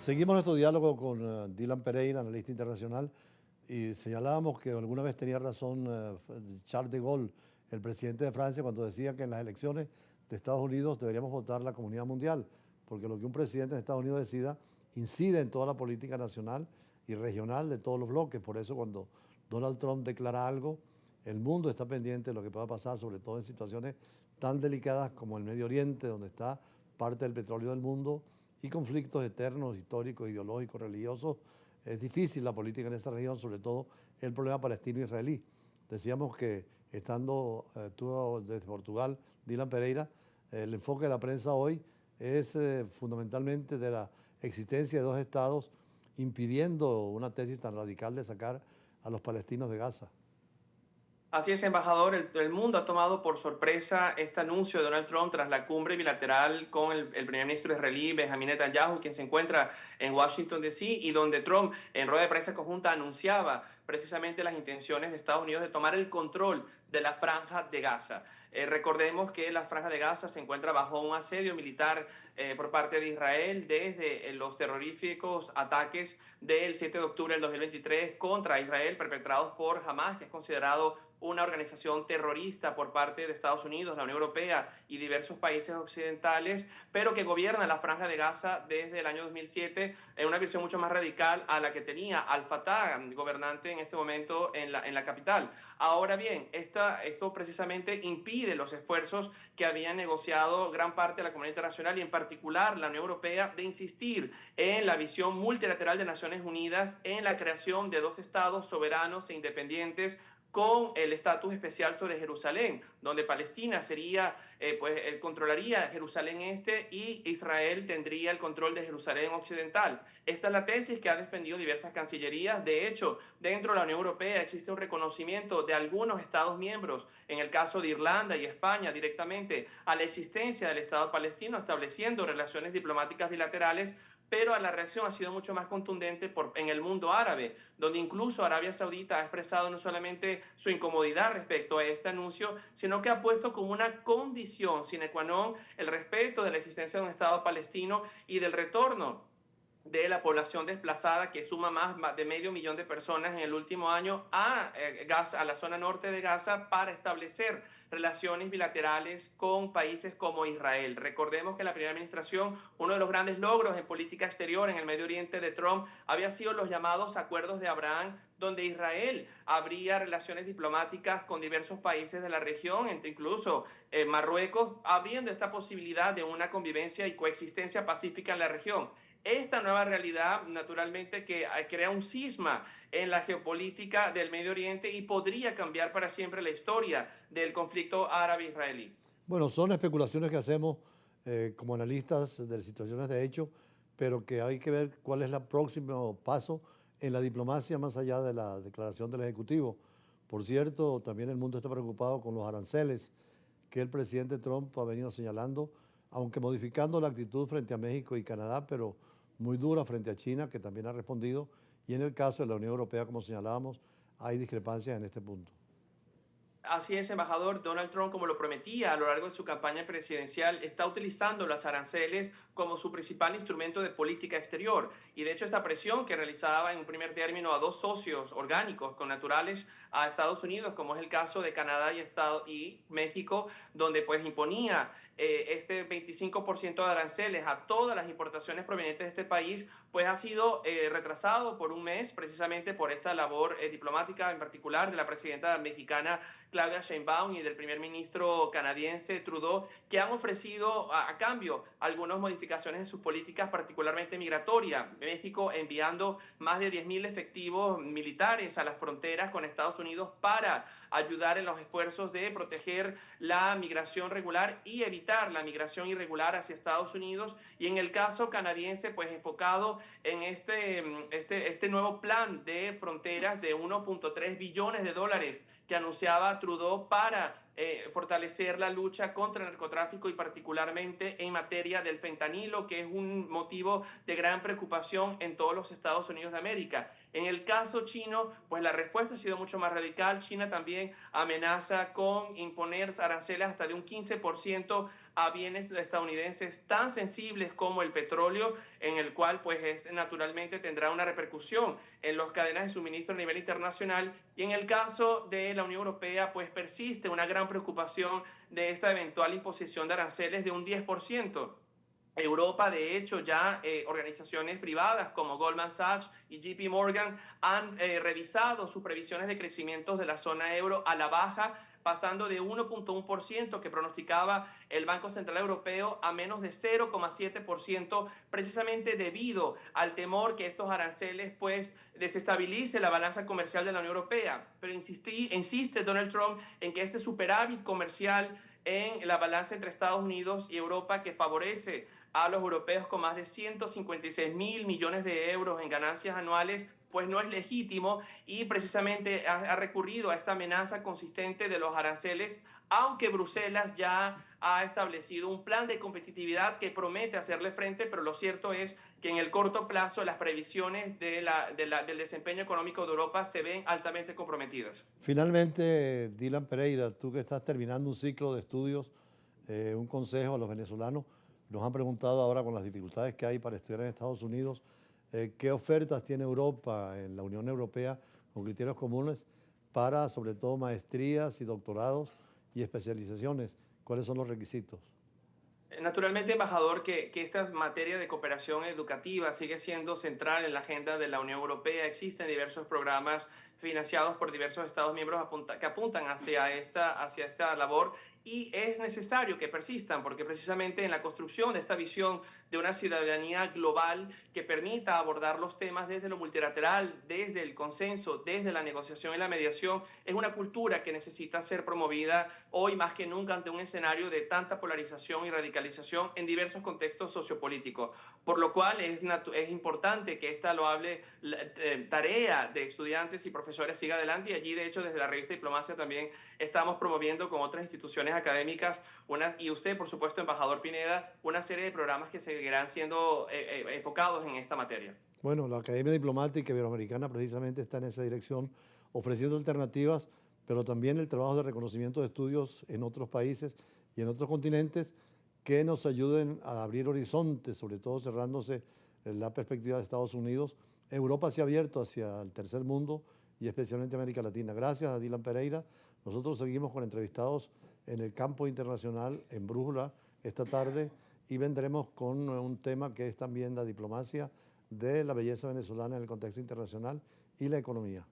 Seguimos nuestro diálogo con Dylan Pereira, analista internacional, y señalábamos que alguna vez tenía razón Charles de Gaulle, el presidente de Francia, cuando decía que en las elecciones de Estados Unidos deberíamos votar la comunidad mundial, porque lo que un presidente de Estados Unidos decida incide en toda la política nacional y regional de todos los bloques. Por eso cuando Donald Trump declara algo, el mundo está pendiente de lo que pueda pasar, sobre todo en situaciones tan delicadas como el Medio Oriente, donde está parte del petróleo del mundo, y conflictos eternos, históricos, ideológicos, religiosos. Es difícil la política en esa región, sobre todo el problema palestino-israelí. Decíamos que estando tú desde Portugal, Dylan Pereira, el enfoque de la prensa hoy es fundamentalmente de la existencia de dos estados impidiendo una tesis tan radical de sacar a los palestinos de Gaza. Así es, embajador. El mundo ha tomado por sorpresa este anuncio de Donald Trump tras la cumbre bilateral con el primer ministro israelí Benjamin Netanyahu, quien se encuentra en Washington, D.C., y donde Trump, en rueda de prensa conjunta, anunciaba precisamente las intenciones de Estados Unidos de tomar el control de la Franja de Gaza. Recordemos que la Franja de Gaza se encuentra bajo un asedio militar por parte de Israel desde los terroríficos ataques del 7 de octubre del 2023 contra Israel perpetrados por Hamas, que es considerado una organización terrorista por parte de Estados Unidos, la Unión Europea y diversos países occidentales, pero que gobierna la Franja de Gaza desde el año 2007 en una visión mucho más radical a la que tenía Al-Fatah, gobernante en este momento en la capital. Ahora bien, esto precisamente impide los esfuerzos que habían negociado gran parte de la comunidad internacional y en particular la Unión Europea de insistir en la visión multilateral de Naciones Unidas en la creación de dos estados soberanos e independientes con el estatus especial sobre Jerusalén, donde Palestina sería, controlaría Jerusalén Este y Israel tendría el control de Jerusalén Occidental. Esta es la tesis que ha defendido diversas cancillerías. De hecho, dentro de la Unión Europea existe un reconocimiento de algunos Estados miembros, en el caso de Irlanda y España directamente, a la existencia del Estado palestino, estableciendo relaciones diplomáticas bilaterales, pero la reacción ha sido mucho más contundente en el mundo árabe, donde incluso Arabia Saudita ha expresado no solamente su incomodidad respecto a este anuncio, sino que ha puesto como una condición sine qua non el respeto de la existencia de un Estado palestino y del retorno de la población desplazada, que suma más de medio millón de personas en el último año a Gaza, a la zona norte de Gaza, para establecer relaciones bilaterales con países como Israel. Recordemos que en la primera administración, uno de los grandes logros en política exterior en el Medio Oriente de Trump había sido los llamados acuerdos de Abraham, donde Israel abría relaciones diplomáticas con diversos países de la región, entre incluso Marruecos, abriendo esta posibilidad de una convivencia y coexistencia pacífica en la región. Esta nueva realidad, naturalmente, que crea un cisma en la geopolítica del Medio Oriente y podría cambiar para siempre la historia del conflicto árabe-israelí. Bueno, son especulaciones que hacemos como analistas de situaciones de hecho, pero que hay que ver cuál es el próximo paso en la diplomacia más allá de la declaración del Ejecutivo. Por cierto, también el mundo está preocupado con los aranceles que el presidente Trump ha venido señalando, aunque modificando la actitud frente a México y Canadá, pero muy dura frente a China, que también ha respondido, y en el caso de la Unión Europea, como señalábamos, hay discrepancias en este punto. Así es, embajador. Donald Trump, como lo prometía a lo largo de su campaña presidencial, está utilizando los aranceles como su principal instrumento de política exterior. Y de hecho, esta presión que realizaba en un primer término a dos socios orgánicos con naturales a Estados Unidos, como es el caso de Canadá y México, donde pues imponía este 25% de aranceles a todas las importaciones provenientes de este país, pues ha sido retrasado por un mes, precisamente por esta labor diplomática, en particular de la presidenta mexicana Claudia Sheinbaum y del primer ministro canadiense Trudeau, que han ofrecido a cambio algunas modificaciones en sus políticas, particularmente migratoria. México enviando más de 10.000 efectivos militares a las fronteras con Estados Unidos para ayudar en los esfuerzos de proteger la migración regular y evitar la migración irregular hacia Estados Unidos. Y en el caso canadiense, pues enfocado en este nuevo plan de fronteras de 1.3 billones de dólares que anunciaba Trudeau para fortalecer la lucha contra el narcotráfico y particularmente en materia del fentanilo, que es un motivo de gran preocupación en todos los Estados Unidos de América. En el caso chino, pues la respuesta ha sido mucho más radical. China también amenaza con imponer aranceles hasta de un 15% a bienes estadounidenses tan sensibles como el petróleo, en el cual pues naturalmente tendrá una repercusión en las cadenas de suministro a nivel internacional. Y en el caso de la Unión Europea, pues persiste una gran preocupación de esta eventual imposición de aranceles de un 10%. Europa, de hecho, ya organizaciones privadas como Goldman Sachs y JP Morgan han revisado sus previsiones de crecimiento de la zona euro a la baja, pasando de 1.1% que pronosticaba el Banco Central Europeo a menos de 0.7%, precisamente debido al temor que estos aranceles pues desestabilice la balanza comercial de la Unión Europea. Pero insiste Donald Trump en que este superávit comercial en la balanza entre Estados Unidos y Europa, que favorece a los europeos con más de 156.000 millones de euros en ganancias anuales, pues no es legítimo, y precisamente ha recurrido a esta amenaza consistente de los aranceles, aunque Bruselas ya ha establecido un plan de competitividad que promete hacerle frente, pero lo cierto es que en el corto plazo las previsiones del desempeño económico de Europa se ven altamente comprometidas. Finalmente, Dylan Pereira, tú que estás terminando un ciclo de estudios, un consejo a los venezolanos, nos han preguntado ahora con las dificultades que hay para estudiar en Estados Unidos, ¿qué ofertas tiene Europa en la Unión Europea con criterios comunes para sobre todo maestrías y doctorados y especializaciones? ¿Cuáles son los requisitos? Naturalmente, embajador, que esta materia de cooperación educativa sigue siendo central en la agenda de la Unión Europea. Existen diversos programas financiados por diversos Estados miembros que apuntan hacia esta labor, y es necesario que persistan porque precisamente en la construcción de esta visión de una ciudadanía global que permita abordar los temas desde lo multilateral, desde el consenso, desde la negociación y la mediación, es una cultura que necesita ser promovida hoy más que nunca ante un escenario de tanta polarización y radicalización en diversos contextos sociopolíticos. Por lo cual es importante que esta loable tarea de estudiantes y profesores siga adelante, y allí de hecho desde la revista Diplomacia también estamos promoviendo con otras instituciones académicas y usted por supuesto, embajador Pineda, una serie de programas que seguirán siendo enfocados en esta materia. Bueno, la Academia Diplomática Iberoamericana precisamente está en esa dirección, ofreciendo alternativas, pero también el trabajo de reconocimiento de estudios en otros países y en otros continentes que nos ayuden a abrir horizontes, sobre todo cerrándose en la perspectiva de Estados Unidos. Europa se ha abierto hacia el tercer mundo y especialmente América Latina. Gracias a Dylan Pereira. Nosotros seguimos con entrevistados en el campo internacional, en Brújula, esta tarde, y vendremos con un tema que es también la diplomacia de la belleza venezolana en el contexto internacional y la economía.